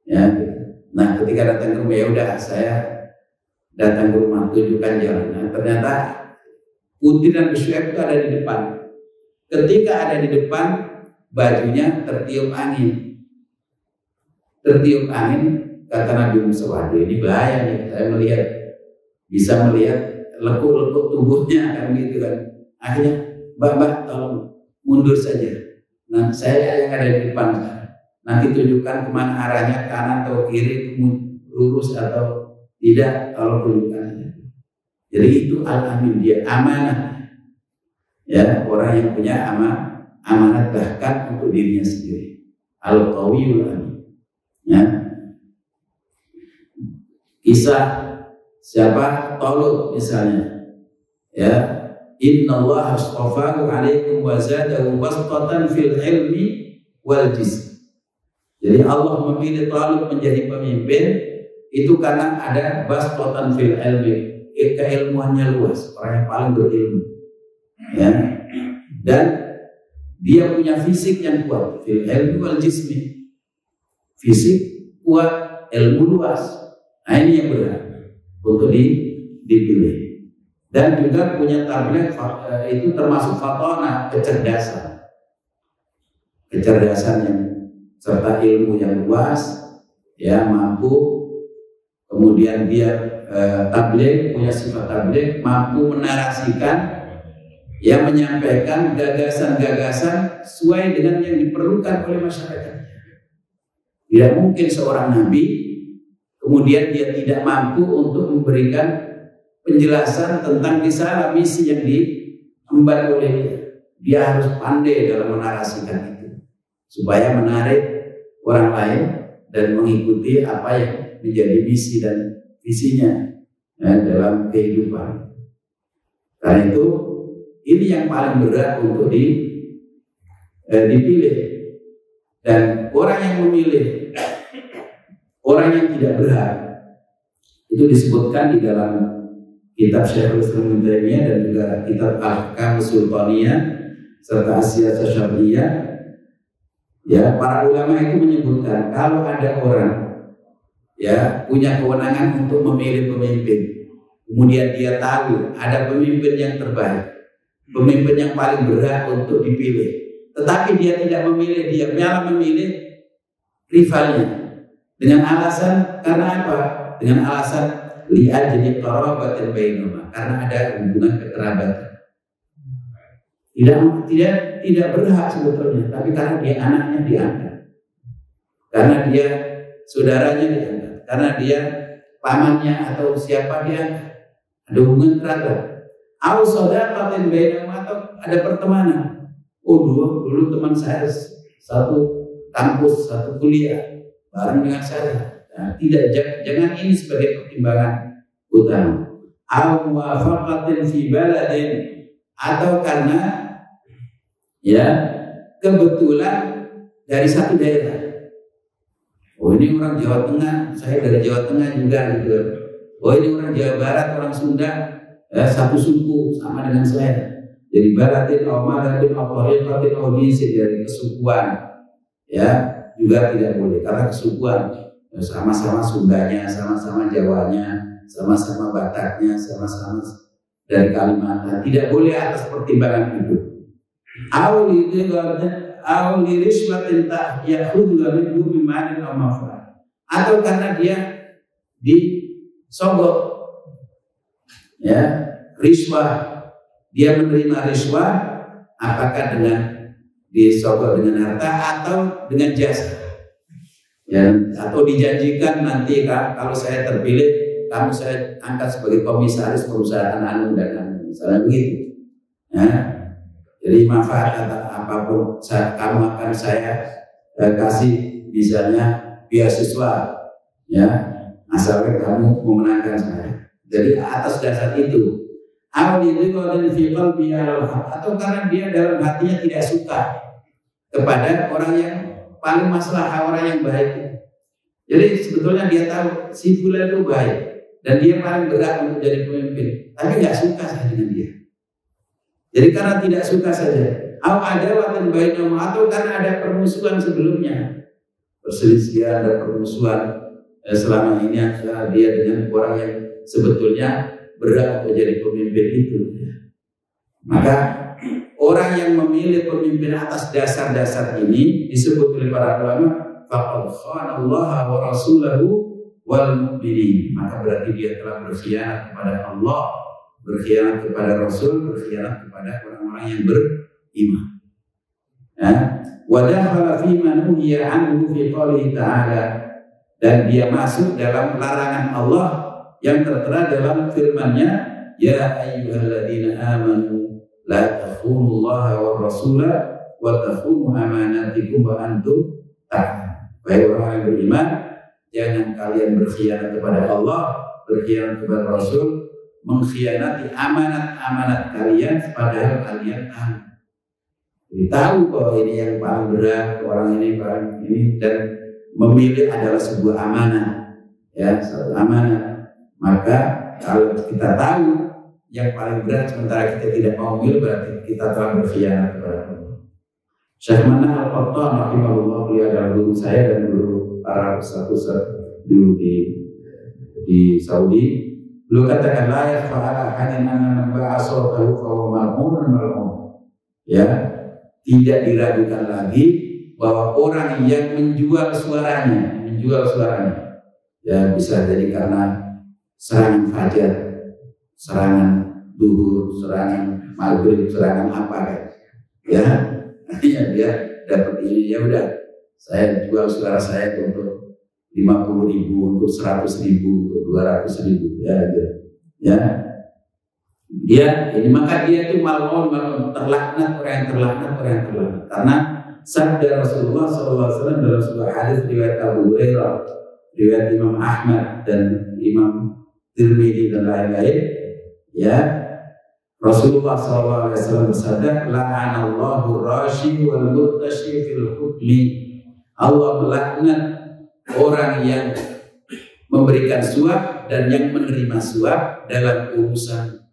Ya, gitu. Nah, ketika datang ke rumah, ya udah saya datang ke rumah, tunjukkan jalan. Nah, ternyata putri Nabi Syuaib itu ada di depan. Ketika ada di depan, bajunya tertiup angin. Tertiup angin, kata Nabi Musa, waduh ini bahaya nih, saya bisa melihat lekuk-lekuk tubuhnya kan gitu kan. Akhirnya, mbak tolong mundur saja. Nah, saya yang ada di depan, nanti tunjukkan kemana arahnya, kanan atau kiri, lurus atau tidak, tolong tunjukkan. Jadi itu al-amin, dia amanah. Ya, orang yang punya amanat bahkan untuk dirinya sendiri. Al-qawiyul amin. Ya. Kisah siapa? Talut misalnya. Ya, innallaha astafahu alaikum wa zadahu bastatan fil ilmi wal jism. Jadi Allah memilih Talut menjadi pemimpin itu karena ada bastatan fil ilmi, keilmuannya luas, orang yang paling berilmu. Ya. Dan dia punya fisik yang kuat, fil ilmi wal jismi. Fisik kuat, ilmu luas. Nah, ini yang benar untuk dipilih. Dan juga punya tabligh itu termasuk fatona, kecerdasan. Kecerdasan yang serta ilmu yang luas, ya, mampu. Kemudian dia tabligh, punya sifat tabligh, mampu menarasikan, ya, menyampaikan gagasan-gagasan sesuai dengan yang diperlukan oleh masyarakat. Tidak mungkin seorang nabi kemudian dia tidak mampu untuk memberikan penjelasan tentang risalah misi yang diemban oleh dia. Dia harus pandai dalam menarasikan itu supaya menarik orang lain dan mengikuti apa yang menjadi misi dan visinya, ya, dalam kehidupan. Karena itu ini yang paling berat untuk dipilih. Dan orang yang memilih orang yang tidak berhak itu disebutkan di dalam kitab Syekhul Islam Ibnu Taimiyah dan juga kitab Ahkam Sultaniyah serta As-Siyasah Syar'iyyah. Ya, para ulama itu menyebutkan kalau ada orang, ya, punya kewenangan untuk memilih pemimpin, kemudian dia tahu ada pemimpin yang terbaik, pemimpin yang paling berhak untuk dipilih, tetapi dia tidak memilih, dia malah memilih rivalnya dengan alasan, karena apa? Dengan alasan li'ajli qarabatin bainahuma, karena ada hubungan kekerabatan. Tidak berhak sebetulnya, tapi karena dia anaknya diangkat, karena dia saudaranya diangkat, karena dia pamannya atau siapa diangkat, ada hubungan kerabat. Au shadaqatin bainahuma, atau ada pertemanan. Oh, dulu teman saya satu kampus, satu kuliah bareng dengan saya, Jangan ini sebagai pertimbangan utama. Au muwafaqatin fi baladin, atau karena kebetulan dari satu daerah. Oh, ini orang Jawa Tengah, saya dari Jawa Tengah juga gitu. Oh, ini orang Jawa Barat, orang Sunda, satu suku sama dengan saya. Jadi baladin au madadin au tariqatin au jinsin, dari kesukuan juga tidak boleh, karena kesukuan sama-sama Sundanya, sama-sama Jawanya, sama-sama Bataknya, sama-sama dari Kalimantan, tidak boleh atas pertimbangan itu. Atau karena dia disogok, riswah, dia menerima riswah, apakah dengan disogok dengan harta atau dengan jasa, atau dijanjikan nanti kalau saya terpilih, kamu saya angkat sebagai komisaris perusahaan anu dan anu, misalnya begitu. Jadi manfaat apapun kamu akan saya kasih, misalnya beasiswa, asalkan kamu memenangkan saya. Jadi atas dasar itu, atau karena dia dalam hatinya tidak suka kepada orang yang paling maslahah, orang yang baik. Jadi sebetulnya dia tahu si fulan itu baik dan dia paling berat untuk jadi pemimpin, tapi nggak suka saja dengan dia. Jadi karena tidak suka saja, atau karena ada permusuhan sebelumnya, perselisihan dan permusuhan selama ini antara dia dengan orang yang sebetulnya berat untuk jadi pemimpin itu. Maka orang yang memilih pemimpin atas dasar-dasar ini disebut oleh para ulama faqad khanallaha wa rasulahu wal mu'minin. Maka berarti dia telah berkhianat kepada Allah, berkhianat kepada Rasul, berkhianat kepada orang-orang yang beriman. Wa dakhala fi ma nuhiya anhu fi qoulihi ta'ala, dan dia masuk dalam larangan Allah yang tertera dalam firman-Nya, ya ayyuhalladzina amanu la takhunullaha war rasula wa takhunu amanatikum wa antum ta'lamun. Wahai orang yang beriman, jangan kalian berkhianat kepada Allah, berkhianat kepada Rasul, mengkhianati amanat-amanat kalian padahal kalian tahu. Jadi tahu bahwa ini yang paling berat, orang ini paling ini, dan memilih adalah sebuah amanah, satu amanah. Maka kalau kita tahu yang paling berat sementara kita tidak mau memilih, berarti kita telah berkhianat kepada Allah. Syekh Manaf Al-Qattan rahimahullah, beliau adalah guru saya dan guru para ustaz-ustaz dulu di Saudi. Beliau katakan la yakhfa ala ahadin anna man ba'a sawtahu fa huwa mal'unun mal'un. Tidak diragukan lagi bahwa orang yang menjual suaranya, bisa jadi karena serangan fajar, serangan duhur, serangan maghrib, serangan apa dia dapat ini, ya udah saya jual suara saya untuk 50.000, untuk 100.000, untuk 200.000, dia ini, maka dia itu mal'un, terlaknat, orang yang terlaknat. Karena sabda Rasulullah SAW dalam sebuah hadis riwayat Abu Hurairah, riwayat Imam Ahmad dan Imam Tirmidzi dan lain-lain, Rasulullah SAW bersabda, la'anallahu rashi wal murtashi fil hukmi. Allah melaknat orang yang memberikan suap dan yang menerima suap dalam urusan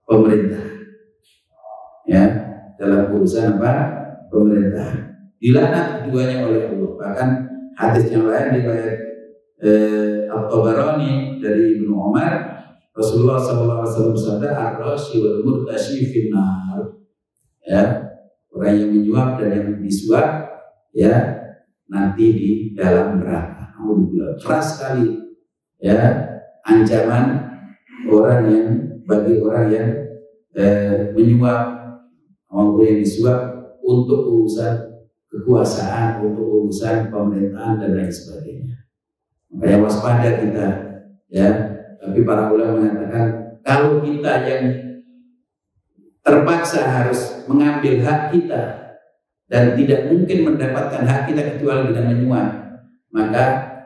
pemerintah. Dalam urusan pemerintah. Dilaknat keduanya oleh Allah. Bahkan hadis yang lain riwayat At-Tabarani dari Ibnu Umar, Rasulullah SAW bersabda, ar-rashi wal murtashi finnar. Orang yang menyuap dan yang disuap, nanti di dalam neraka. Keras sekali, ancaman bagi orang yang menyuap maupun yang disuap untuk urusan kekuasaan, untuk urusan pemerintahan dan lain sebagainya. Makanya waspada kita, Tapi para ulama mengatakan kalau kita yang terpaksa harus mengambil hak kita dan tidak mungkin mendapatkan hak kita kecuali dengan menyuap, maka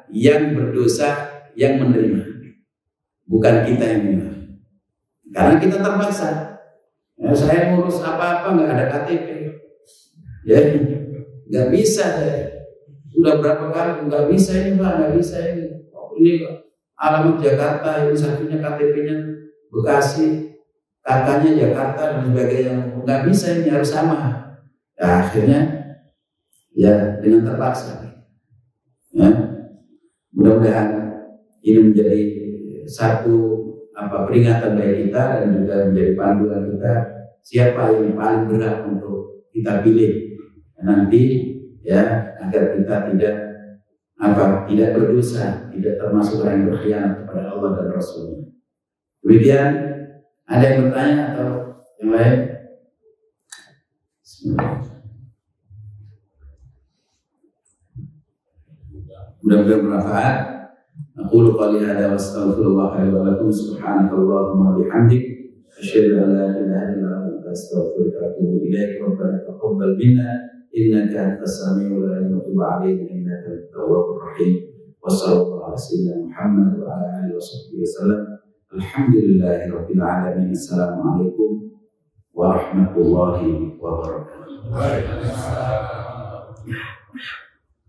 yang berdosa yang menerima, bukan kita yang menerima. Karena kita terpaksa. Ya, saya ngurus apa-apa nggak ada KTP, ya nggak bisa saya. Sudah berapa kali nggak bisa ini Pak, nggak bisa ini. Oh, ini alamat Jakarta, ini satunya KTP-nya Bekasi, kakaknya Jakarta dan sebagainya. Nggak bisa, ini harus sama. Nah, akhirnya ya dengan terpaksa. Ya, mudah-mudahan ini menjadi satu peringatan bagi kita dan juga menjadi panduan kita siapa yang paling berat untuk kita pilih nanti, ya, agar kita tidak berdosa, tidak termasuk orang yang berkhianat kepada Allah dan Rasulnya. Kemudian ada yang bertanya atau yang lain? Mudah-mudahan bermanfaat. Aqulu qali hadza wa astaghfirullah li wa lakum subhanakallahumma wa bihamdik asyhadu an la ilaha illa anta astaghfiruka wa atubu ilaik. Rabbana taqabbal minna innaka antas samiul alim wa tub 'alaina innaka antat tawwabur rahim. Wa sallallahu ala sayyidina Muhammad wa ala alihi wa sahbihi wasallam. Alhamdulillahirabbil alamin. Assalamualaikum warahmatullahi wabarakatuh.